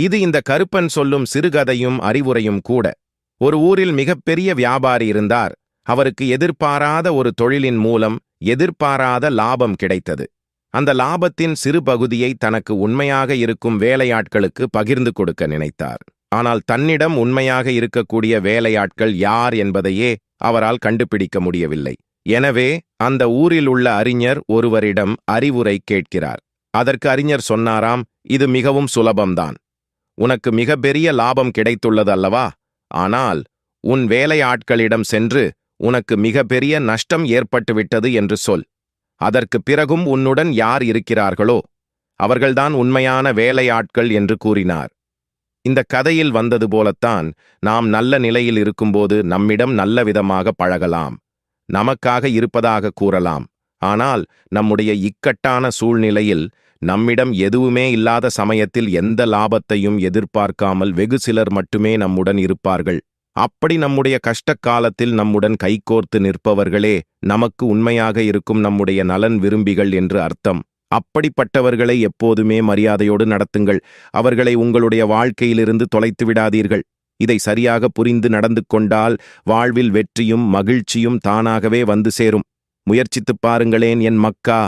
இது இந்த கருப்பன் சொல்லும் சிறுகதையும் அறிவுரையும் கூட. ஒரு ஊரில் மிகப்பெரிய வியாபாரி இருந்தார். அவருக்கு எதிர்பாராத ஒரு தொழிலின் மூலம் எதிர்பாராத லாபம் கிடைத்தது. அந்த லாபத்தின் சிறு பகுதியை தனக்கு உண்மையாக இருக்கும் வேலையாட்களுக்கு பகிர்ந்து கொடுக்க நினைத்தார். ஆனால் தன்னிடம் உண்மையாக இருக்கக்கூடிய வேலையாட்கள் யார் என்பதையே அவரால் கண்டுபிடிக்க முடியவில்லை. எனவே அந்த ஊரில் உள்ள அறிஞர் ஒருவரிடம் அறிவுரை கேட்கிறார். அதற்கு அறிஞர் சொன்னாராம், இது மிகவும் சுலபம்தான். உனக்கு மிகப்பெரிய லாபம் கிடைத்துள்ளது அல்லவா? ஆனால் உன் வேலையாட்களிடம் சென்று உனக்கு மிகப்பெரிய நஷ்டம் ஏற்பட்டுவிட்டது என்று சொல். அதற்கு பிறகும் உன்னுடன் யார் இருக்கிறார்களோ அவர்கள்தான் உண்மையான வேலையாட்கள் என்று கூறினார். இந்த கதையில் வந்தது போலத்தான் நாம் நல்ல நிலையில் இருக்கும்போது நம்மிடம் நல்ல விதமாக பழகலாம், நமக்காக இருப்பதாக கூறலாம். ஆனால் நம்முடைய இக்கட்டான சூழ்நிலையில் நம்மிடம் எதுவுமே இல்லாத சமயத்தில் எந்த லாபத்தையும் எதிர்பார்க்காமல் வெகு சிலர் மட்டுமே நம்முடன் இருப்பார்கள். அப்படி நம்முடைய கஷ்ட காலத்தில் நம்முடன் கைகோர்த்து நிற்பவர்களே நமக்கு உண்மையாக இருக்கும் நம்முடைய நலன் விரும்பிகள் என்று அர்த்தம். அப்படிப்பட்டவர்களை எப்போதுமே மரியாதையோடு நடத்துங்கள். அவர்களை உங்களுடைய வாழ்க்கையிலிருந்து தொலைத்து விடாதீர்கள். இதை சரியாக புரிந்து நடந்து கொண்டால் வாழ்வில் வெற்றியும் மகிழ்ச்சியும் தானாகவே வந்து சேரும். முயற்சித்துப் பாருங்களேன் என் மக்கா.